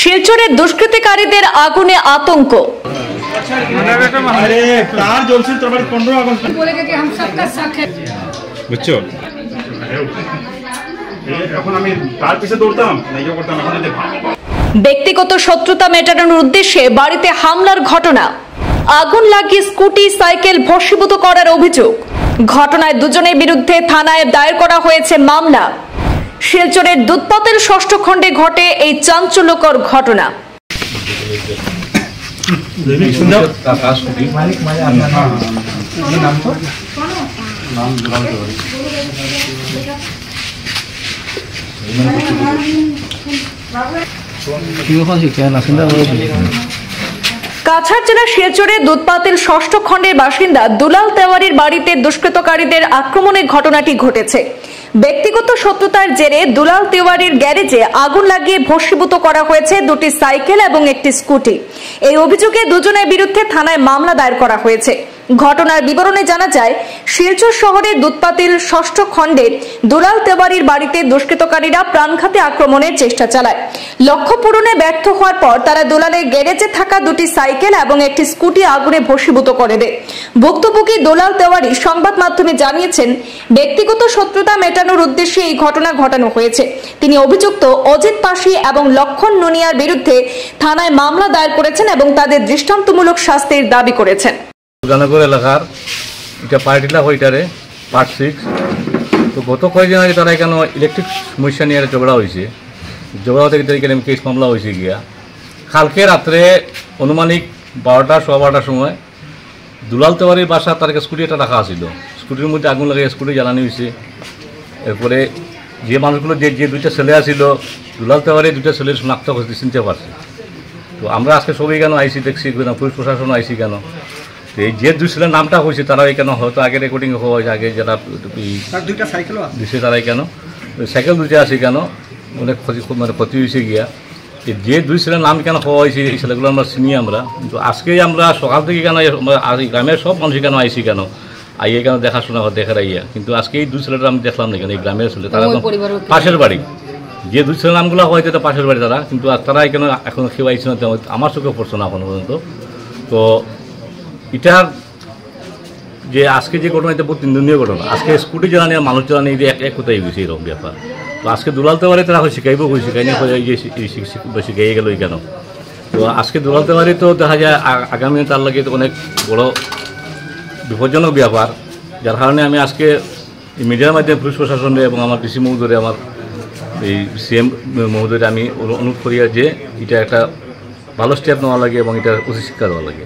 শিলচরের দুষ্কৃতিকারীদের আগুনে আতঙ্ক। ব্যক্তিগত শত্রুতা মেটানোর উদ্দেশ্যে বাড়িতে হামলার ঘটনা, আগুন লাগিয়ে স্কুটি সাইকেল ভস্মীভূত করার অভিযোগ। ঘটনায় দুজনের বিরুদ্ধে থানায় দায়ের করা হয়েছে মামলা। শিলচরের দুধপাতের ষষ্ঠ খণ্ডে ঘটে এই চাঞ্চল্যকর ঘটনা। কাছাড় জেলার শিলচরের দুধপাতের ষষ্ঠ খণ্ডের বাসিন্দা দুলাল তেওয়ারির বাড়িতে দুষ্কৃতকারীদের আক্রমণের ঘটনাটি ঘটেছে। ব্যক্তিগত শত্রুতার জেরে দুলাল তেওয়ারির গ্যারেজে আগুন লাগিয়ে ভস্মীভূত করা হয়েছে দুটি সাইকেল এবং একটি স্কুটি। এই অভিযোগে দুজনের বিরুদ্ধে থানায় মামলা দায়ের করা হয়েছে। ঘটনার বিবরণে জানা যায়, শিলচর শহরের দুধপাতিল ষষ্ঠ খণ্ডে দুলাল তেওয়ারির বাড়িতে দুষ্কৃতকারীরা প্রাণঘাতী আক্রমণের চেষ্টা চালায়। লক্ষ্য পূরণে ব্যর্থ হওয়ার পর তারা দুলালের গ্যারেজে থাকা দুটি সাইকেল এবং একটি স্কুটি আগুনে ভস্মীভূত করে দেয়। ভুক্তভোগী দুলাল তেওয়ারি সংবাদ মাধ্যমে জানিয়েছেন, ব্যক্তিগত শত্রুতা মেটানোর উদ্দেশ্যে এই ঘটনা ঘটানো হয়েছে। তিনি অভিযুক্ত অজিত পাশি এবং লক্ষণ নুনিয়ার বিরুদ্ধে থানায় মামলা দায়ের করেছেন এবং তাদের দৃষ্টান্তমূলক শাস্তির দাবি করেছেন। গানগর এলাকার এটা পার্টিলা হইটারে পার্ট 6। তো গত কয়েকদিন আগে তারা এখানে ইলেকট্রিক সমস্যা নিয়ে ঝগড়া হয়েছে। ঝগড়া হতে এখানে কেস মামলা হয়েছে গিয়া। কালকে রাত্রে অনুমানিক 12টা সোয়া 12টার সময় দুলাল তেওয়ারির বাসা তার স্কুটি একটা রাখা ছিল। স্কুটির মধ্যে আগুন লাগিয়ে স্কুটি জ্বালানি হয়েছে। এরপরে যে মানুষগুলো যে দুইটা ছেলে আসছিল, দুলাল তেওয়ারির দুইটা ছেলের শনাক্ত করতে চিনতে পারছে। তো আমরা আজকে সবাই কেন আইসি দেখছি, পুলিশ প্রশাসনও আইসি কেন, এই যে দুই ছেলের নামটা হয়েছে তারা এখানে হয়তো আগে রেকর্ডিং হওয়া হয়েছে, আগে যারা দুইটা সাইকেল দিচ্ছে তারাই কেন সাইকেল দুইটা আছে কেন অনেক ক্ষতি হয়েছে গিয়া। যে দুই ছেলের নাম কেন হওয়া হয়েছে এই ছেলেগুলো আমরা চিনি আমরা। কিন্তু আজকেই আমরা সকাল থেকে কেন গ্রামের সব মানুষ কেন আইসি কেন আইয়ে কেন দেখাশোনা দেখার আইয়া, কিন্তু আজকে এই দুই ছেলেটা আমি দেখলাম না কেন। এই গ্রামের ছেলে তারা পাশের বাড়ি, যে দুই ছেলের নামগুলো হয়তো এটা পাশের বাড়ি তারা, কিন্তু তারা এখানে এখন কেউ আইসি না, আমার চোখে পড়ছে না এখনো পর্যন্ত। তো এটার যে আজকে যে ঘটনা এটা বহুত নিন্দনীয় ঘটনা। আজকে স্কুটি জ্বালানি মানুষ জ্বালানি এক কোথায় গেছে এরকম ব্যাপার। তো আজকে দুলাল তেওয়ারি তারা শিখাইব শিখাইনি শিখাইয়ে গেল কেন। তো আজকে দুলাল তেওয়ারি তো দেখা যায় আগামী তার লাগে অনেক বড় বিপজ্জনক ব্যাপার, যার কারণে আমি আজকে মিডিয়ার মাধ্যমে পুলিশ প্রশাসনে এবং আমার ডিসি মহোদয় আমার এই সিএম মহোদয় আমি অনুরোধ করি যে এটা একটা ভালো স্টেপ নেওয়া লাগে এবং এটা উচিত শিক্ষা দেওয়া লাগে।